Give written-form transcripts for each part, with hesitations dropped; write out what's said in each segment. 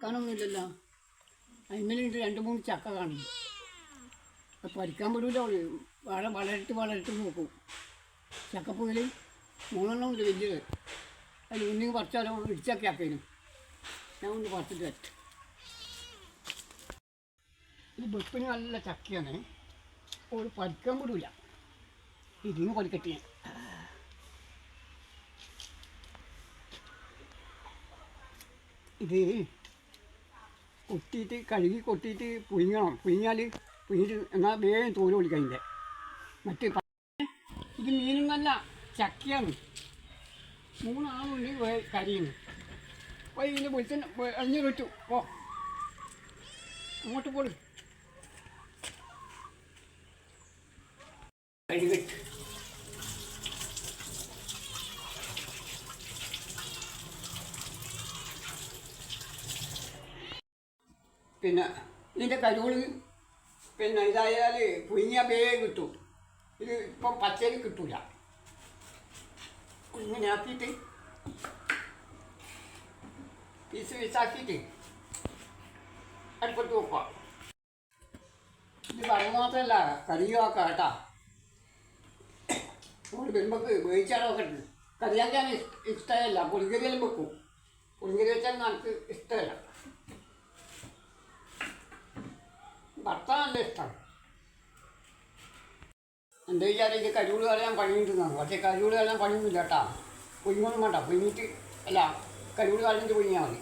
പറിക്കാനൊന്നുമില്ലല്ലോ. അതിന്മേലുണ്ട് 2-3 ചക്ക കാണും. അത് പറിക്കാൻ വിടില്ല. വളരിട്ട് നോക്കും. ചക്കപ്പൂവിൽ 3 ഉണ്ട് വലിയത്. അതിൽ ഒന്നിങ്ങ് പറിച്ചാലോ ഇടിച്ചൊക്കെ ആക്കേനും. ഞാൻ ഒന്ന് പറിച്ചിട്ട് വരട്ടെ. ഈ വെപ്പിന് നല്ല ചക്കയാണ്. ഒരു പറിക്കാൻ വിടില്ല. ഇതിന് പറിക്കട്ടെ ഞാൻ. ഇത് കൊട്ടിയിട്ട് കഴുകി കൊട്ടിയിട്ട് പുഴുങ്ങണം. പുഴുങ്ങിയിട്ട് എന്നാൽ വേഗം തോല് പൊളിക്കാം. ഇതിൻ്റെ മറ്റ് ഇത് മീനും നല്ല ചക്കയാണ്. 3 ആളുണ്ട് കരിയുന്നു. അപ്പോൾ ഇതിൻ്റെ വെളിച്ചെണ്ണ എറിഞ്ഞു വെച്ചു. ഓ അങ്ങോട്ട് പോടും കഴുകിട്ട് പിന്നെ ഇതിൻ്റെ കരുകൾ പിന്നെ ഇതായാൽ പുഴുങ്ങിയാൽ വേഗം കിട്ടും. ഇത് ഇപ്പം പച്ചരി കിട്ടില്ല. ഇങ്ങനെ ആക്കിയിട്ട് പീസാക്കിയിട്ട് അടുപ്പത്ത് വെക്കുക. ഇത് കറി മാത്രമല്ല കറിയും ആക്കാം കേട്ടോ. നമ്മൾ വരുമ്പോൾ വേവിച്ചാലൊക്കെ ഉണ്ട്. കറിയാക്കാൻ ഇഷ്ടമല്ല. പുളിങ്കറിയെല്ലാം വെക്കും. പുളിങ്കറി വെച്ചാൽ നമുക്ക് ഇഷ്ടമല്ല. ഭർത്താവ് നല്ല ഇഷ്ടമാണ്. എന്താ വെച്ചാൽ ഇത് കരിയൂട് കളയാൻ പണിയുണ്ടെന്നാണ്. പക്ഷേ കരിയൂട് കളയാൻ പണിയൊന്നുമില്ല കേട്ടോ. പുഴുങ്ങൊന്നും വേണ്ട. പുഴുങ്ങിയിട്ട് അല്ല കരിയൂട് കളഞ്ഞിട്ട് പുഴുങ്ങിയാൽ മതി.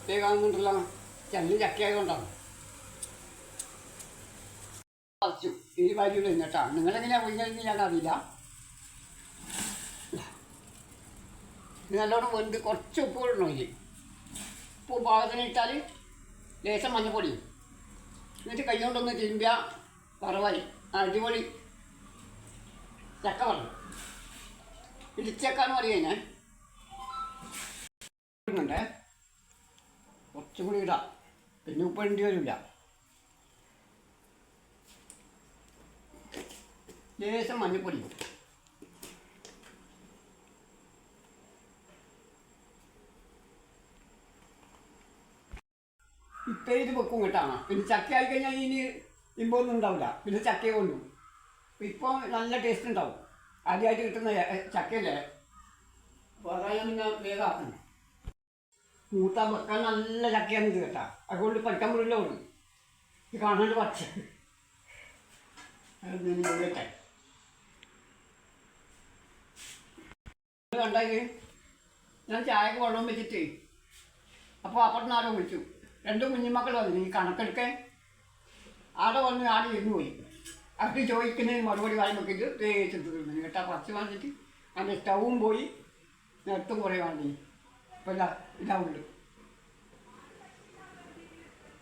വേഗാകുന്നുണ്ടല്ലോ. ചെല്ല് ചക്കയായതുകൊണ്ടാണ്. പറിച്ചു ഈ വരിയിൽ നിന്ന് കേട്ടോ. നിങ്ങളെങ്ങനെയാണ് പുഴുങ്ങലെന്ന് ഞാൻ അറിയില്ല. ഇത് നല്ലോണം വെന്ത് കുറച്ച് ഉപ്പ് ഇടണം. ഇതിൽ ഉപ്പ് പാകത്തിന് ഇട്ടാൽ ലേശം മഞ്ഞപ്പൊടി. എന്നിട്ട് കൈ കൊണ്ടൊന്ന് തിരുമ്പിയ വറവായി അടിപൊളി ചക്ക പറഞ്ഞു. ഇടിച്ചക്കാന്ന് പറയുക ഞാൻ. ഇടുന്നുണ്ടേ. കുറച്ചും കൂടി ഇടാം. പിന്നെ ഉപ്പ് ഇടേണ്ടി വരില്ല. ലേശം മഞ്ഞപ്പൊടി. ഇപ്പം ഇത് വെക്കും കേട്ടാണ്. പിന്നെ ചക്ക ആയിക്കഴിഞ്ഞാൽ ഇനി ഇമ്പൊന്നും ഉണ്ടാവില്ല. പിന്നെ ചക്കയെ കൊണ്ടും ഇപ്പോൾ നല്ല ടേസ്റ്റ് ഉണ്ടാവും. ആദ്യമായിട്ട് കിട്ടുന്ന ചക്കയല്ലേ. അപ്പോൾ അതായത് പിന്നെ വേഗമാക്കണം. മൂത്താൻ വെക്കാൻ നല്ല ചക്കയാണ് ഇത് കേട്ടാ. അതുകൊണ്ട് പഠിക്കാൻ പോലില്ല. കൊണ്ട് ഇത് കാണാണ്ട് പച്ച കേട്ടെ കണ്ടാൽ ഞാൻ ചായക്ക് വെള്ളം വെച്ചിട്ട് അപ്പോൾ അപ്പുറത്ത് ആരോ വിളിച്ചു. 2 കുഞ്ഞുമക്കൾ വന്നു. ഈ കണക്കെടുക്കാൻ ആടെ വന്ന് ആടെ ഇരുന്ന് പോയി. അവർ ചോദിക്കുന്നതിന് മറുപടി വാങ്ങി നോക്കിയിട്ട് തേച്ചിട്ട് തിന്നു കേട്ടാ. പറിച്ച് വാങ്ങിച്ചിട്ട് അതിൻ്റെ സ്റ്റൗവും പോയി. നെട്ടും കുറേ വാങ്ങി. ഇപ്പോൾ ഇതാവുണ്ട്.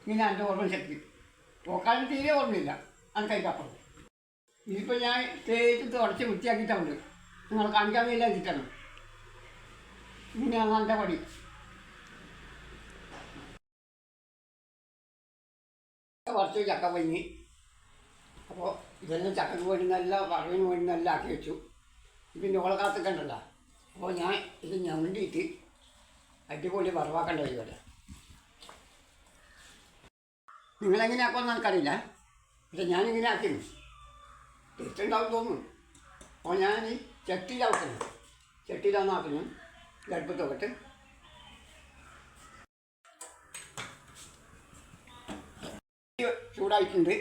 ഇങ്ങനെ എൻ്റെ ഓർമ്മ ശക്തി പോക്കാനും തീരെ ഓർമ്മയില്ല. അനക്കൈക്കപ്പുറം ഇതിപ്പോൾ ഞാൻ തേച്ചിട്ട് ഉടച്ച് വൃത്തിയാക്കിയിട്ടുണ്ട്. നിങ്ങൾ കാണിക്കാൻ വേണ്ടി വെച്ചിട്ടാണ്. ഇങ്ങനെയാണ് എൻ്റെ പടി. കുറച്ച് ചക്ക പൊങ്ങി. അപ്പോൾ ഇതെല്ലാം ചക്കക്ക് വേണ്ടി നല്ല വറവിന് വേണ്ടി നല്ല ആക്കി വെച്ചു. പിന്നെ ഓളെ കാത്തിക്കണ്ടല്ലോ. അപ്പോൾ ഞാൻ ഇത് ഞണ്ടിയിട്ട് അടിപൊളി വറവാക്കേണ്ട വരികയല്ല. നിങ്ങളെങ്ങനെ ആക്കുമെന്ന് എനിക്കറിയില്ല. പക്ഷെ ഞാനിങ്ങനെ ആക്കിയിരുന്നു. ടേസ്റ്റ് ഉണ്ടാവും തോന്നുന്നു. അപ്പോൾ ഞാൻ ചട്ടിയിലാക്കുന്നു. ചട്ടിയിലാന്ന് ആക്കുന്നു. അടുപ്പത്തൊക്കെ ചൂടായിട്ടുണ്ട്.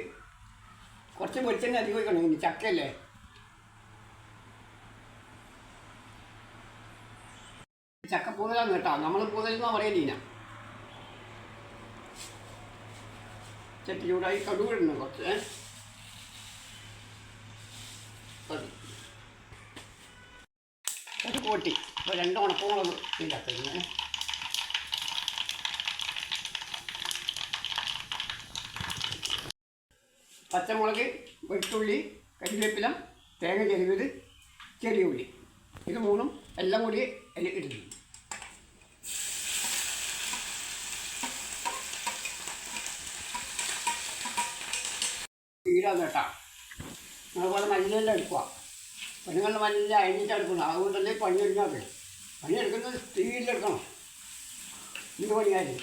കുറച്ച് വെളിച്ചെണ്ണ അധികം ഒഴിക്കണം. ഇനി ചക്കയല്ലേ. ചക്ക പൂതലാണ് കേട്ടോ. നമ്മൾ പൂതലെന്നാ പറയലില്ല. ചട്ടി ചൂടായി കടുവിടുന്നു കുറച്ച്. ഒരു കോട്ടി. ഇപ്പോൾ 2 ഉണക്കങ്ങളും ഉണ്ടാക്കുന്നത്. പച്ചമുളക്, വെളുത്തുള്ളി, കരിവേപ്പില, തേങ്ങ ചെരുവിത്, ചെറിയ ഉള്ളി. ഇത് 3 എല്ലാം കൂടി ഇടുന്നു. ഈടാന്ന് കേട്ടാ. അതുപോലെ മല്ലിയെല്ലാം എടുക്കുക. പെണ്ണുങ്ങളുടെ മല്ലിയിൽ അഴിഞ്ഞിട്ട് എടുക്കണം. അതുകൊണ്ടല്ലേ പണി എടുക്കാതെ. പണിയെടുക്കുന്നത് സ്പീഡിലെടുക്കണം. ഇത് പണിയായി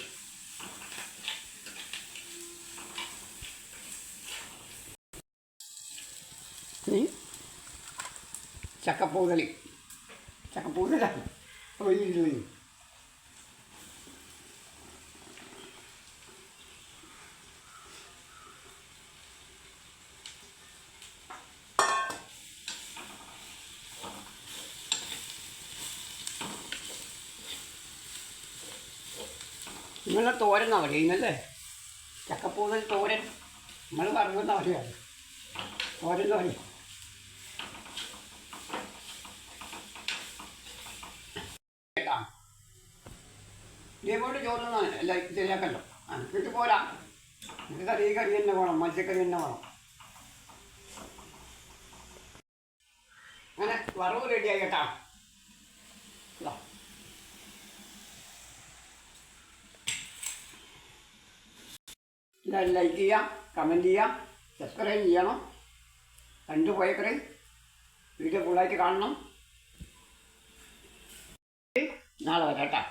ഇനി ചക്കപ്പൂതളി ചക്കപ്പൂതലാണ് ഒഴിഞ്ഞിരുന്നു. നിങ്ങളെ തോരനാണ് പറയുന്നല്ലേ? ചക്കപ്പൂതൽ തോരൻ നമ്മൾ പറയുന്ന പറയുകയാണ് തോരൻ തോരൻ. കേട്ടാ ഇതേപോലെ ചോറുന്നാണ് എല്ലാം ശരിയാക്കല്ലോ. ഇത് പോരാ, എനിക്ക് കറി തന്നെ വേണം, മത്സ്യക്കറി തന്നെ വേണം. അങ്ങനെ വറവ് റെഡിയായി കേട്ടാ. എല്ലാവരും ലൈക്ക് ചെയ്യുക, കമൻറ്റ് ചെയ്യുക, സബ്സ്ക്രൈബ് ചെയ്യണം. പോയേക്കറേ വീഡിയോ ഫുള്ളായിട്ട് കാണണം. നാളെ വരാം കേട്ടോ.